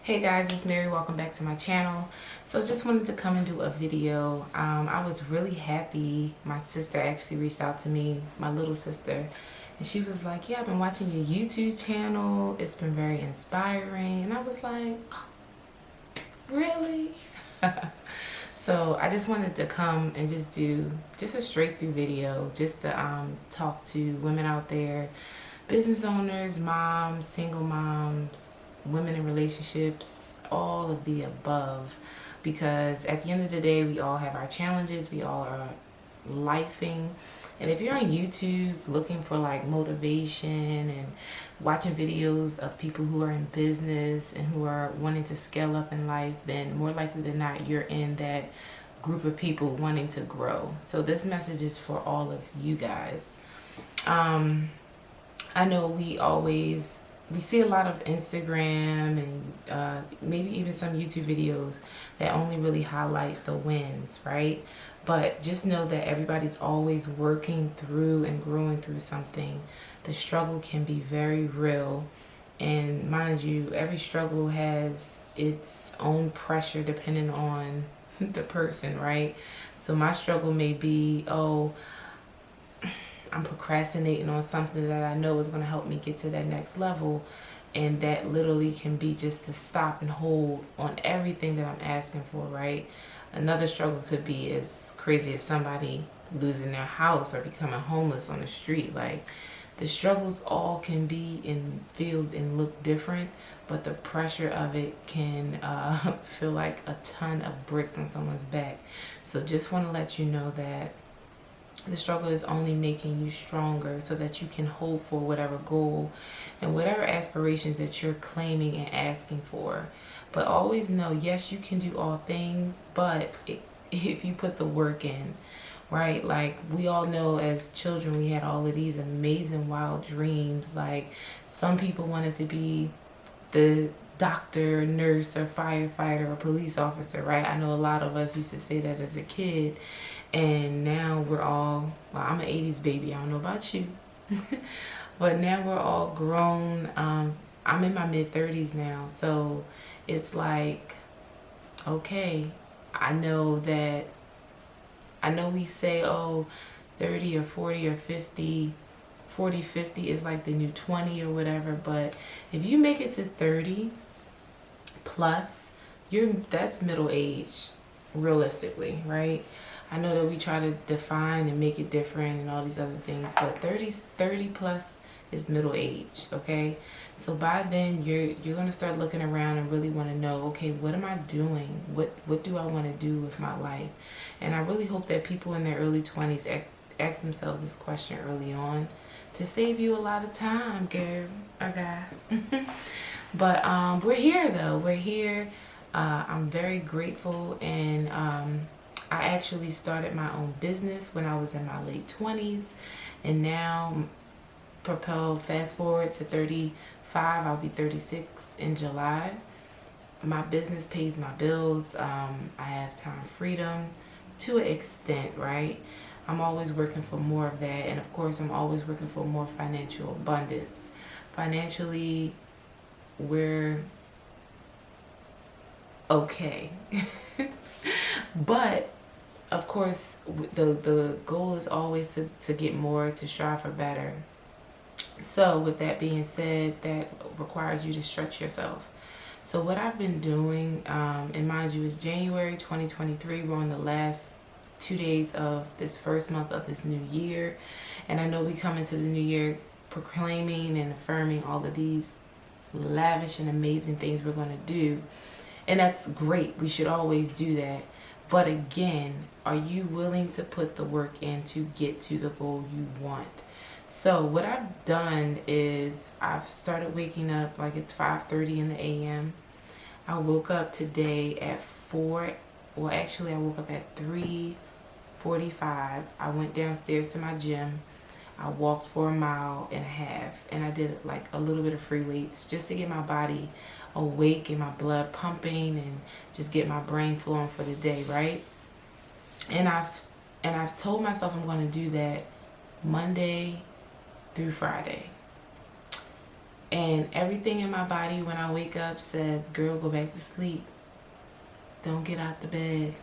Hey guys, it's Mary. Welcome back to my channel. So just wanted to come and do a video. I was really happy. My sister actually reached out to me, my little sister, and she was like, yeah, I've been watching your YouTube channel. It's been very inspiring. And I was like, oh, really? So I just wanted to come and just do just a straight through video just to talk to women out there, business owners, moms, single moms, women in relationships, all of the above. Because at the end of the day, we all have our challenges, we all are lifing. And if you're on YouTube looking for like motivation and watching videos of people who are in business and who are wanting to scale up in life, then more likely than not, you're in that group of people wanting to grow. So this message is for all of you guys. I know we see a lot of Instagram and maybe even some YouTube videos that only really highlight the wins, right? But just know that everybody's always working through and growing through something. The struggle can be very real. And mind you, every struggle has its own pressure depending on the person, right? So my struggle may be, oh, I'm procrastinating on something that I know is going to help me get to that next level. And that literally can be just to stop and hold on everything that I'm asking for, right? Another struggle could be as crazy as somebody losing their house or becoming homeless on the street. Like, the struggles all can be and feel and look different, but the pressure of it can feel like a ton of bricks on someone's back. So just want to let you know that the struggle is only making you stronger so that you can hope for whatever goal and whatever aspirations that you're claiming and asking for. But always know, yes, you can do all things, but if you put the work in, right? Like, we all know as children, we had all of these amazing, wild dreams. Like, some people wanted to be the doctor, nurse, or firefighter, or police officer, right? I know a lot of us used to say that as a kid. And now we're all, well, I'm an 80s baby. I don't know about you. But now we're all grown. I'm in my mid-30s now. So it's like, okay, I know we say, oh, 30 or 40 or 50, 40, 50 is like the new 20 or whatever. But if you make it to 30 plus, that's middle age, realistically, right? I know that we try to define and make it different and all these other things, but 30 plus is middle age, okay? So by then you're going to start looking around and really want to know, okay, what am I doing? What do I want to do with my life? And I really hope that people in their early 20s ask themselves this question early on to save you a lot of time, girl or guy. But we're here though. We're here. I'm very grateful, and I actually started my own business when I was in my late 20s, and now fast forward to 35, I'll be 36 in July. My business pays my bills. I have time freedom to an extent, right? I'm always working for more of that, and of course I'm always working for more financial abundance. Financially, we're okay. But of course, the goal is always to get more, to strive for better. So with that being said, that requires you to stretch yourself. So what I've been doing, and mind you, it's January 2023. We're on the last 2 days of this first month of this new year. And I know we come into the new year proclaiming and affirming all of these lavish and amazing things we're going to do. And that's great. We should always do that. But again, are you willing to put the work in to get to the goal you want? So what I've done is I've started waking up, like it's 5:30 in the a.m. I woke up today at 4. Well, actually, I woke up at 3:45. I went downstairs to my gym. I walked for 1.5 miles, and I did like a little bit of free weights just to get my body awake and my blood pumping and just get my brain flowing for the day, right? And I've told myself I'm going to do that Monday through Friday. And everything in my body when I wake up says, girl, go back to sleep. Don't get out the bed.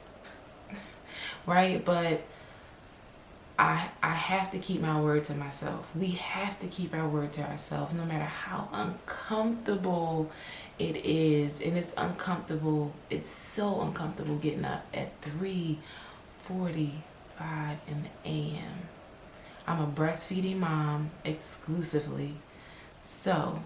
Right? But I have to keep my word to myself. We have to keep our word to ourselves no matter how uncomfortable it is. And it's uncomfortable. It's so uncomfortable getting up at 3:45 in the a.m. I'm a breastfeeding mom exclusively. So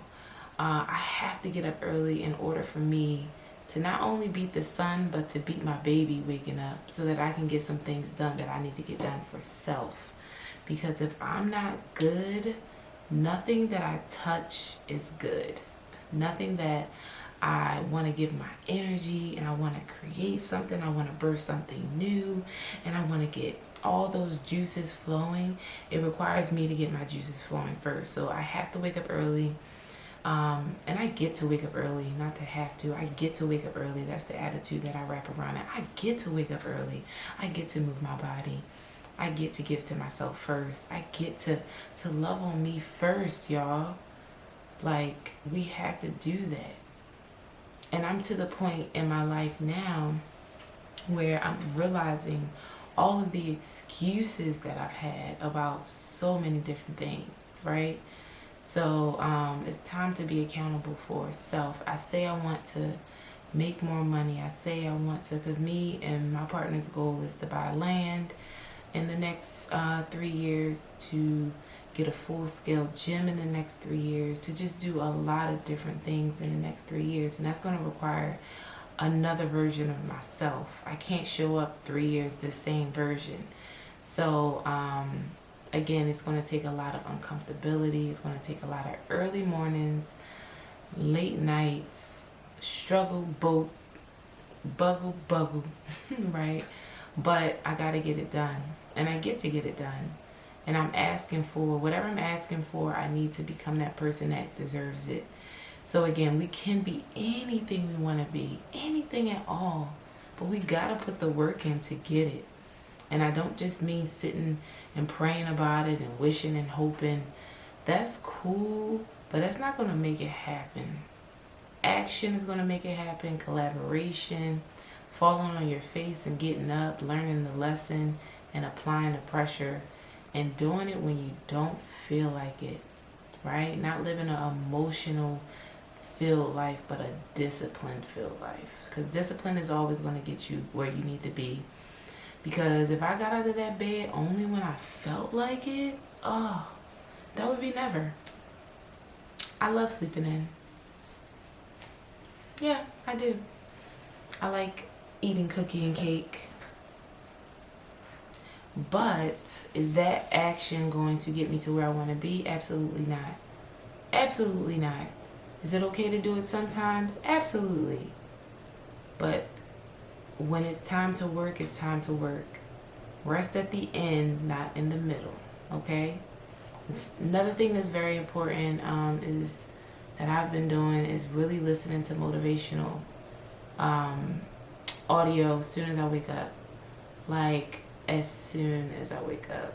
I have to get up early in order for me to not only beat the sun, but to beat my baby waking up so that I can get some things done that I need to get done for self. Because if I'm not good, nothing that I touch is good. Nothing that I want to give my energy and I want to create something, I want to birth something new, and I want to get all those juices flowing. It requires me to get my juices flowing first. So I have to wake up early. And I get to wake up early, not to have to. I get to wake up early. That's the attitude that I wrap around it. I get to wake up early. I get to move my body. I get to give to myself first. I get to love on me first, y'all. Like, we have to do that. And I'm to the point in my life now where I'm realizing all of the excuses that I've had about so many different things, right? So it's time to be accountable for self. I say I want to make more money. I say I want to, because me and my partner's goal is to buy land in the next 3 years, to get a full-scale gym in the next 3 years, to just do a lot of different things in the next 3 years. And that's going to require another version of myself. I can't show up 3 years the same version. So again, it's going to take a lot of uncomfortability. It's going to take a lot of early mornings, late nights, struggle, buggle, right? But I got to get it done. And I get to get it done. And I'm asking for, whatever I'm asking for, I need to become that person that deserves it. So again, we can be anything we want to be, anything at all. But we got to put the work in to get it. And I don't just mean sitting and praying about it and wishing and hoping. That's cool, but that's not going to make it happen. Action is going to make it happen. Collaboration, falling on your face and getting up, learning the lesson and applying the pressure, and doing it when you don't feel like it, right? Not living an emotional filled life, but a disciplined filled life. Because discipline is always going to get you where you need to be. Because if I got out of that bed only when I felt like it, oh, that would be never. I love sleeping in. Yeah, I do. I like eating cookie and cake. But is that action going to get me to where I want to be? Absolutely not. Absolutely not. Is it okay to do it sometimes? Absolutely. But when it's time to work, it's time to work. Rest at the end, not in the middle. Okay? Another thing that's very important is that I've been doing is really listening to motivational audio as soon as I wake up. Like, as soon as I wake up.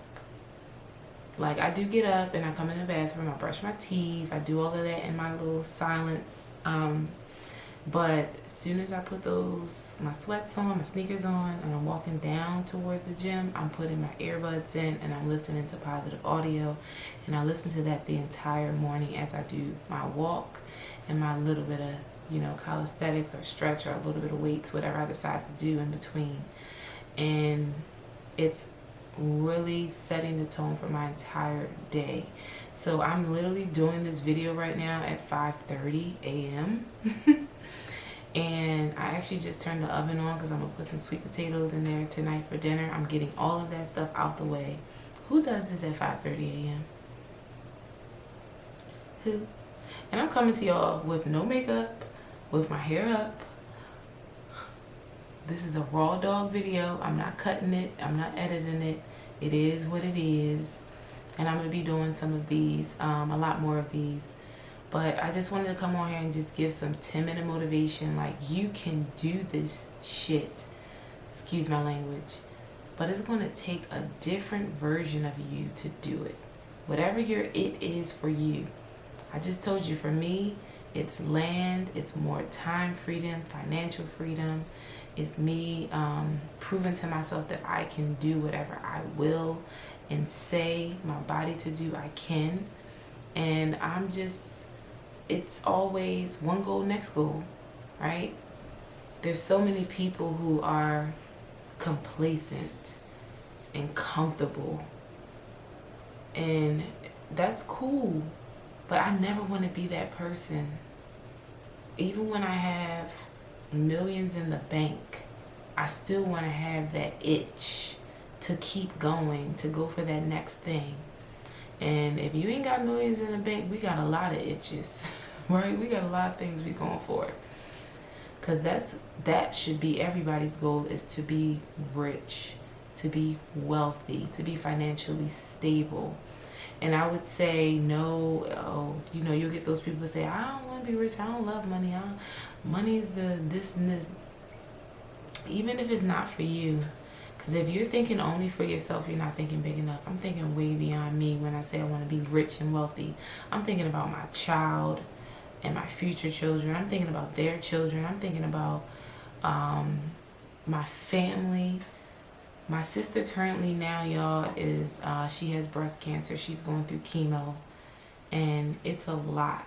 Like, I do get up and I come in the bathroom, I brush my teeth, I do all of that in my little silence. But as soon as I put my sweats on, my sneakers on, and I'm walking down towards the gym, I'm putting my earbuds in and I'm listening to positive audio. And I listen to that the entire morning as I do my walk and my little bit of, calisthenics or stretch or a little bit of weights, whatever I decide to do in between. And it's really setting the tone for my entire day. So I'm literally doing this video right now at 5:30 a.m. And I actually just turned the oven on because I'm going to put some sweet potatoes in there tonight for dinner. I'm getting all of that stuff out the way. Who does this at 5:30 a.m.? Who? And I'm coming to y'all with no makeup, with my hair up. This is a raw dog video. I'm not cutting it. I'm not editing it. It is what it is. And I'm going to be doing some of these, a lot more of these. But I just wanted to come on here and just give some 10-minute motivation. Like, you can do this shit. Excuse my language. But it's going to take a different version of you to do it. Whatever your it is for you. I just told you, for me, it's land, it's more time freedom, financial freedom. It's me proving to myself that I can do whatever I will and say my body to do, I can. And I'm just, it's always one goal, next goal, right? There's so many people who are complacent and comfortable, and that's cool, but I never want to be that person. Even when I have millions in the bank, I still want to have that itch to keep going, to go for that next thing. And if you ain't got millions in the bank, we got a lot of itches, right? We got a lot of things we going for. Because that should be everybody's goal, is to be rich, to be wealthy, to be financially stable. And I would say no. You'll get those people who say, I don't want to be rich, I don't love money, money is the this and this. Even if it's not for you, because if you're thinking only for yourself, you're not thinking big enough. I'm thinking way beyond me when I say I want to be rich and wealthy. I'm thinking about my child and my future children. I'm thinking about their children. I'm thinking about my family. My sister currently now, y'all, is she has breast cancer. She's going through chemo, and it's a lot.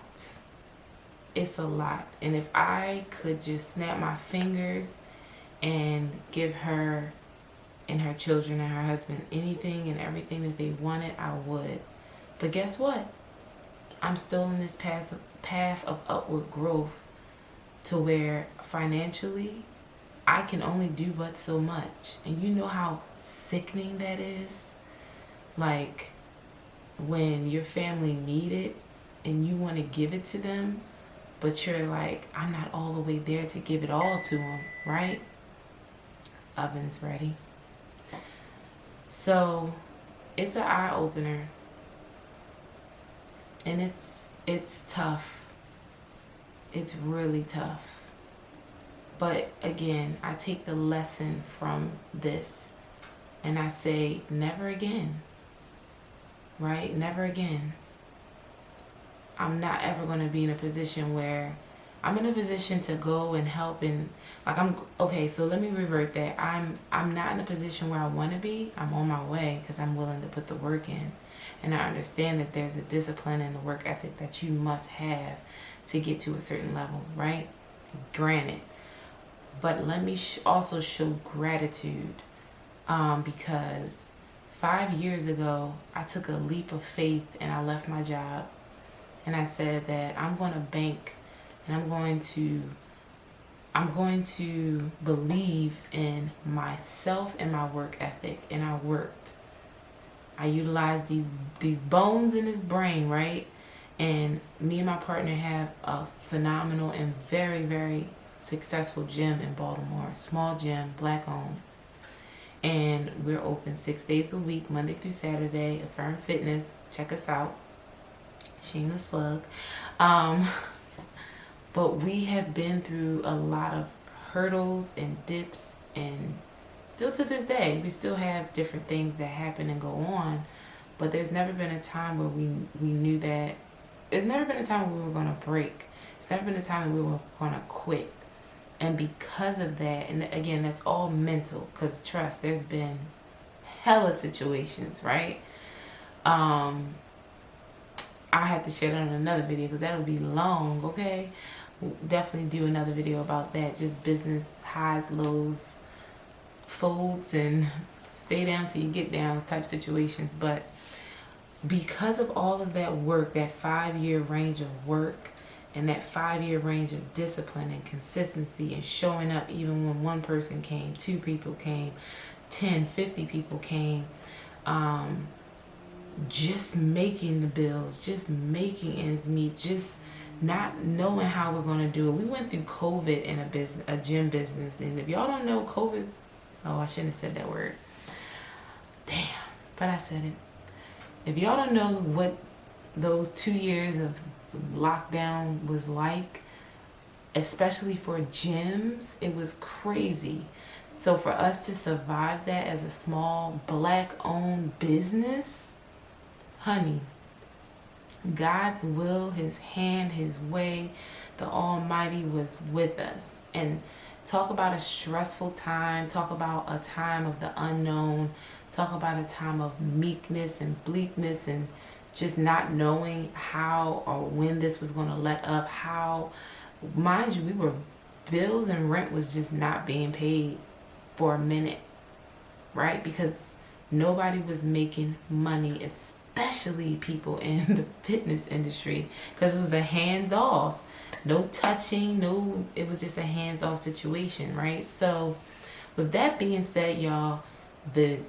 It's a lot. And if I could just snap my fingers and give her and her children and her husband anything and everything that they wanted, I would. But guess what? I'm still in this path of upward growth, to where financially I can only do but so much. And you know how sickening that is? Like, when your family need it and you want to give it to them, but you're like, I'm not all the way there to give it all to them, right? Oven's ready. So it's an eye opener, and it's tough. It's really tough. But again, I take the lesson from this and I say, never again, right? Never again. I'm not ever going to be in a position where I'm in a position to go and help, and okay, so let me revert that. I'm not in the position where I want to be. I'm on my way because I'm willing to put the work in. And I understand that there's a discipline and a work ethic that you must have to get to a certain level, right? Granted. But let me also show gratitude, because 5 years ago, I took a leap of faith and I left my job. And I said that I'm going to bank, and I'm going to believe in myself and my work ethic. And I worked. I utilized these bones in this brain, right? And me and my partner have a phenomenal and very, very successful gym in Baltimore. Small gym, Black owned. And we're open 6 days a week, Monday through Saturday. Affirm Fitness. Check us out. Shameless plug. But we have been through a lot of hurdles and dips, and still to this day, we still have different things that happen and go on. But there's never been a time where we knew that. There's never been a time where we were going to break. There's never been a time when we were going to quit. And because of that, and again, that's all mental, because trust, there's been hella situations, right? I have to share that on another video because that'll be long, okay? We'll definitely do another video about that. Just business highs, lows, folds, and stay down till you get down type situations. But because of all of that work, that 5-year range of work, and that 5-year range of discipline and consistency and showing up even when one person came, 2 people came, 10, 50 people came, just making the bills, just making ends meet, just not knowing how we're going to do it. We went through COVID in a gym business, and if y'all don't know COVID, oh, I shouldn't have said that word. Damn, but I said it. If y'all don't know what those 2 years of lockdown was like, especially for gyms, it was crazy. So for us to survive that as a small Black-owned business, honey, God's will, his hand, his way, the Almighty was with us. And talk about a stressful time, talk about a time of the unknown, talk about a time of meekness and bleakness and just not knowing how or when this was going to let up. How, mind you, we were, bills and rent was just not being paid for a minute, right? Because nobody was making money, especially people in the fitness industry, because it was a hands off, no touching, no, it was just a hands off situation, right? So with that being said, y'all, the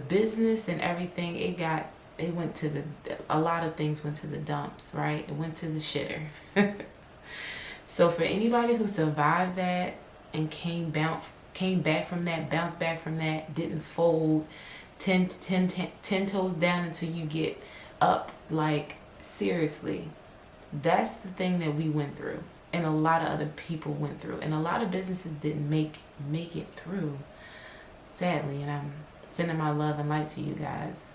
business and everything, it went to the, a lot of things went to the dumps, right? It went to the shitter. So for anybody who survived that and came back from that, bounced back from that, didn't fold 10 toes down until you get up, like seriously, that's the thing that we went through, and a lot of other people went through, and a lot of businesses didn't make it through, sadly. And I'm sending my love and light to you guys.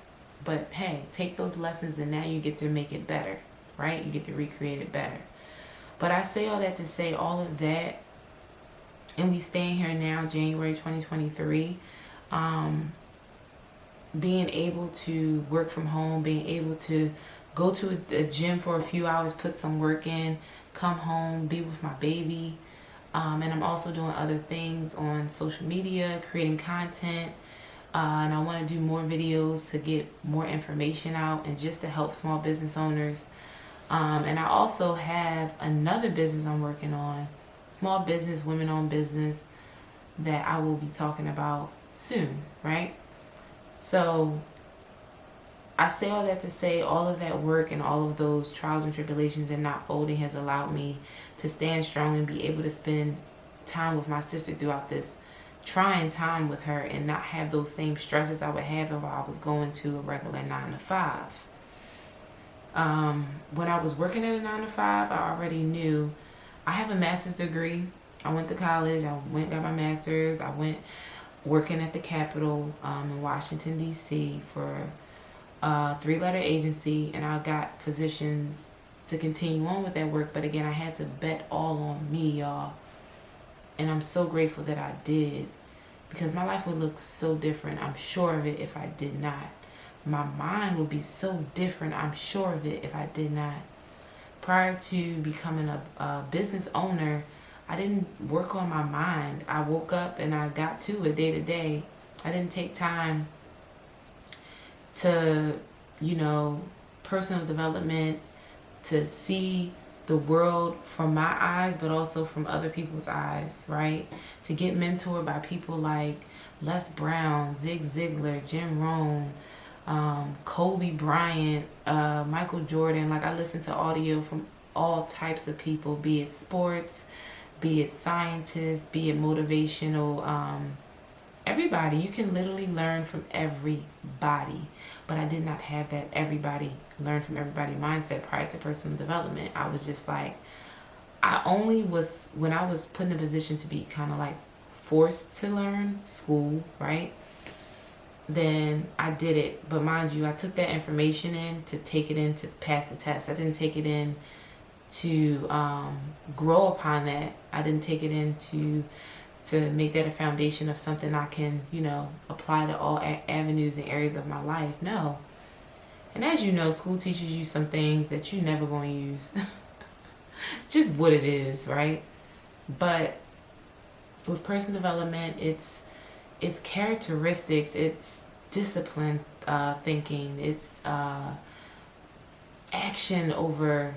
But hey, take those lessons and now you get to make it better, right? You get to recreate it better. But I say all that to say all of that, and we staying here now, January 2023, being able to work from home, being able to go to a gym for a few hours, put some work in, come home, be with my baby. And I'm also doing other things on social media, creating content. And I want to do more videos to get more information out and just to help small business owners. And I also have another business I'm working on, small business, women-owned business, that I will be talking about soon, right? So I say all that to say all of that work and all of those trials and tribulations and not folding has allowed me to stand strong and be able to spend time with my sister throughout this trying time with her and not have those same stresses I would have if I was going to a regular 9 to 5. When I was working at a 9 to 5, I already knew I have a master's degree. I went to college. I went got my master's. I went working at the Capitol in Washington, D.C. for a 3-letter agency, and I got positions to continue on with that work. But again, I had to bet all on me, y'all. And I'm so grateful that I did, because my life would look so different, I'm sure of it, if I did not. My mind would be so different, I'm sure of it, if I did not. Prior to becoming a business owner, I didn't work on my mind. I woke up and I got to it day to day. I didn't take time to, personal development, to see the world from my eyes, but also from other people's eyes, right? To get mentored by people like Les Brown, Zig Ziglar, Jim Rohn, Kobe Bryant, Michael Jordan. Like, I listen to audio from all types of people, be it sports, be it scientists, be it motivational, everybody. You can literally learn from everybody. But I did not have that everybody learn from everybody mindset prior to personal development. I was just like, I only was, when I was put in a position to be kind of like forced to learn school, right? Then I did it. But mind you, I took that information in to take it in to pass the test. I didn't take it in to grow upon that. I didn't take it in to make that a foundation of something I can, apply to all avenues and areas of my life. No. And as you know, school teaches you some things that you're never going to use. Just what it is, right? But with personal development, it's characteristics, it's discipline thinking, it's action over,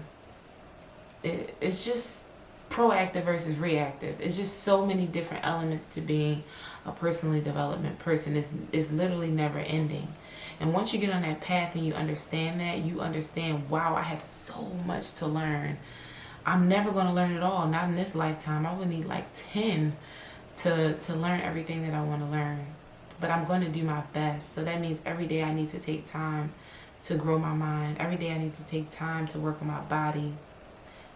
it's just proactive versus reactive. It's just so many different elements to being a personally development person. It's literally never ending. And once you get on that path and you understand that, you understand, wow, I have so much to learn. I'm never going to learn it all, not in this lifetime. I would need like 10 to learn everything that I want to learn. But I'm going to do my best. So that means every day I need to take time to grow my mind. Every day I need to take time to work on my body.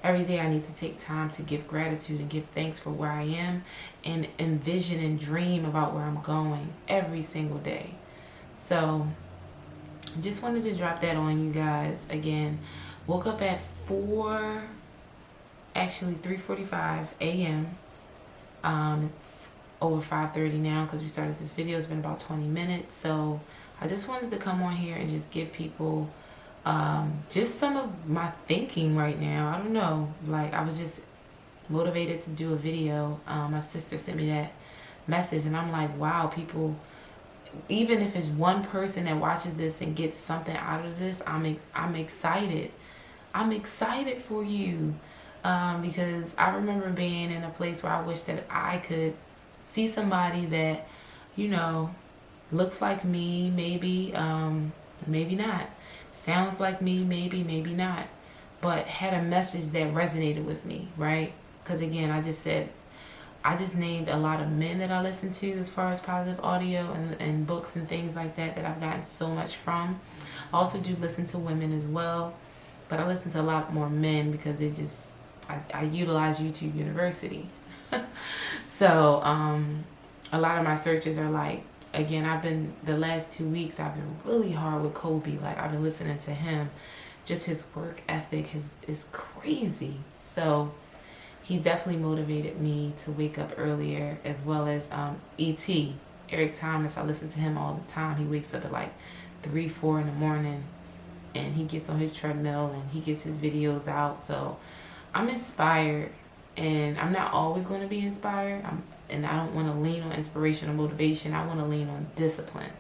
Every day I need to take time to give gratitude and give thanks for where I am and envision and dream about where I'm going every single day. So Just wanted to drop that on you guys. Again, woke up at 3:45 a.m. It's over 5:30 now because we started this video. It's been about 20 minutes. So I just wanted to come on here and just give people just some of my thinking right now. I don't know. Like, I was just motivated to do a video. My sister sent me that message and I'm like, wow, people, even if it's one person that watches this and gets something out of this, I'm excited. I'm excited for you. Because I remember being in a place where I wish that I could see somebody that, you know, looks like me, maybe, maybe not. Sounds like me, maybe not. But had a message that resonated with me, right? Because again, I just named a lot of men that I listen to as far as positive audio and books and things like that I've gotten so much from. I also do listen to women as well, but I listen to a lot more men because I utilize YouTube University. So a lot of my searches are like, again, the last 2 weeks I've been really hard with Kobe. Like, I've been listening to him. Just his work ethic is crazy. So he definitely motivated me to wake up earlier, as well as E.T. Eric Thomas. I listen to him all the time. He wakes up at like 3-4 in the morning and he gets on his treadmill and he gets his videos out. So I'm inspired, and I'm not always going to be inspired. And I don't want to lean on inspiration or motivation. I want to lean on discipline.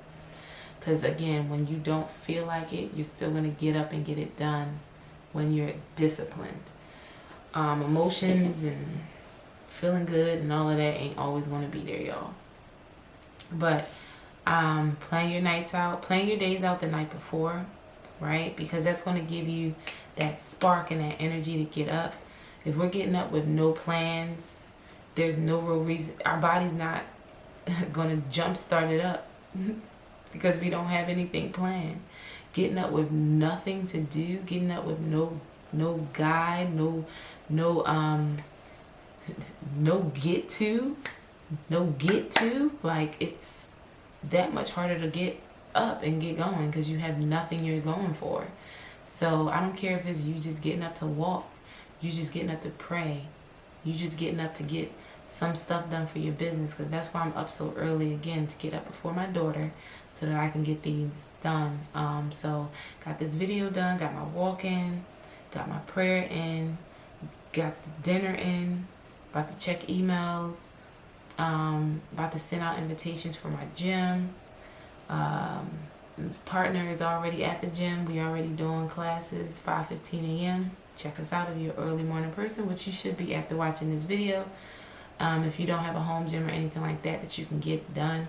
Because again, when you don't feel like it, you're still going to get up and get it done when you're disciplined. Emotions and feeling good and all of that ain't always going to be there, y'all. But plan your nights out, plan your days out the night before, right? Because that's going to give you that spark and that energy to get up. If we're getting up with no plans, there's no real reason. Our body's not going to jump start it up because we don't have anything planned. Getting up with nothing to do, getting up with no guide, no get to, like, it's that much harder to get up and get going because you have nothing you're going for. So I don't care if it's you just getting up to walk, you just getting up to pray, you just getting up to get some stuff done for your business, because that's why I'm up so early, again, to get up before my daughter so that I can get these done. So got this video done, got my walk in, got my prayer in, got the dinner in, about to check emails, about to send out invitations for my gym. Partner is already at the gym. We already doing classes 5:15 a.m. Check us out if you're an early morning person, which you should be after watching this video. If you don't have a home gym or anything like that you can get done.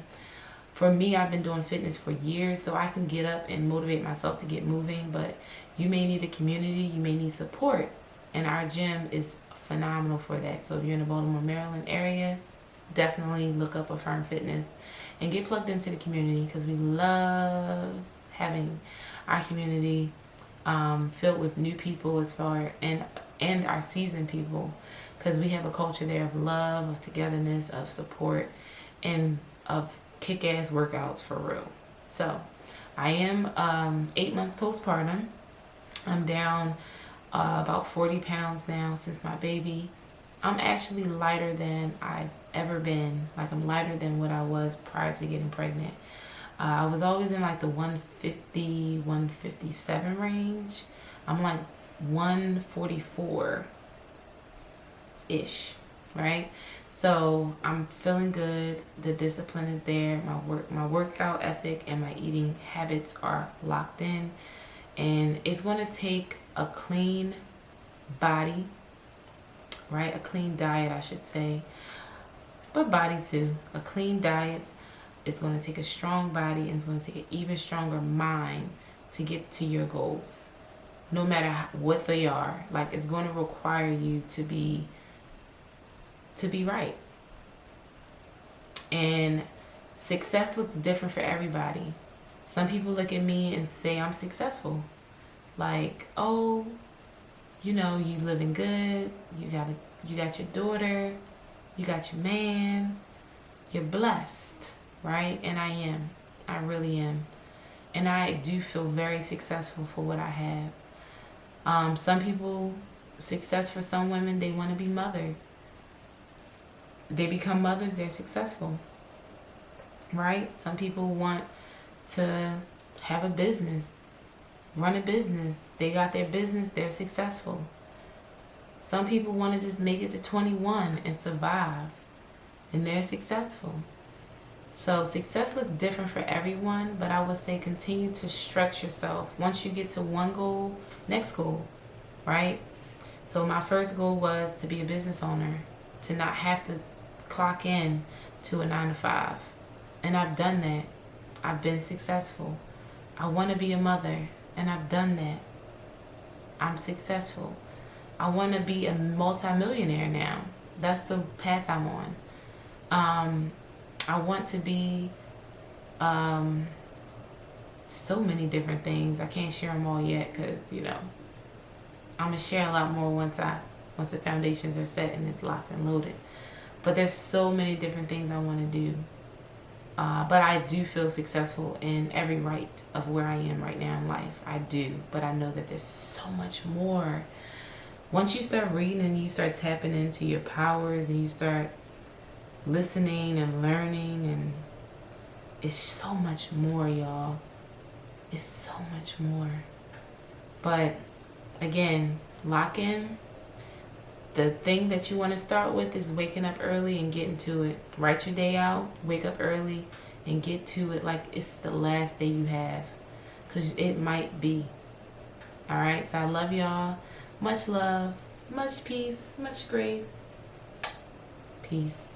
For me, I've been doing fitness for years, so I can get up and motivate myself to get moving, but you may need a community, you may need support, and our gym is phenomenal for that. So if you're in the Baltimore, Maryland area, definitely look up Affirm Fitness and get plugged into the community, because we love having our community filled with new people and our seasoned people, because we have a culture there of love, of togetherness, of support, and of kick-ass workouts for real. So I am 8 months postpartum. I'm down about 40 pounds now since my baby. I'm actually lighter than I've ever been. Like, I'm lighter than what I was prior to getting pregnant. I was always in like the 150, 157 range. I'm like 144-ish, right? So I'm feeling good. The discipline is there. My workout ethic and my eating habits are locked in. And it's going to take a clean body, right? A clean diet, I should say. But body too. A clean diet is going to take a strong body, and it's going to take an even stronger mind to get to your goals. No matter what they are. Like, it's going to require you to be right. And success looks different for everybody. Some people look at me and say I'm successful. Like, oh, you living good. You got your daughter. You got your man. You're blessed, right? And I am. I really am. And I do feel very successful for what I have. Some people, success for some women, they want to be mothers. They become mothers, they're successful, right? Some people want to have a business, run a business. They got their business, they're successful. Some people want to just make it to 21 and survive, and they're successful. So success looks different for everyone, but I would say continue to stretch yourself. Once you get to one goal, next goal, right? So my first goal was to be a business owner, to not have to clock in to a 9 to 5. And I've done that. I've been successful. I want to be a mother, and I've done that. I'm successful. I want to be a multimillionaire now. That's the path I'm on. I want to be so many different things. I can't share them all yet because, I'm going to share a lot more once the foundations are set and it's locked and loaded. But there's so many different things I want to do. But I do feel successful in every right of where I am right now in life. I do. But I know that there's so much more. Once you start reading and you start tapping into your powers and you start listening and learning, and it's so much more, y'all. It's so much more. But again, lock in. The thing that you want to start with is waking up early and getting to it. Write your day out, wake up early, and get to it like it's the last day you have. Because it might be. Alright, so I love y'all. Much love, much peace, much grace. Peace.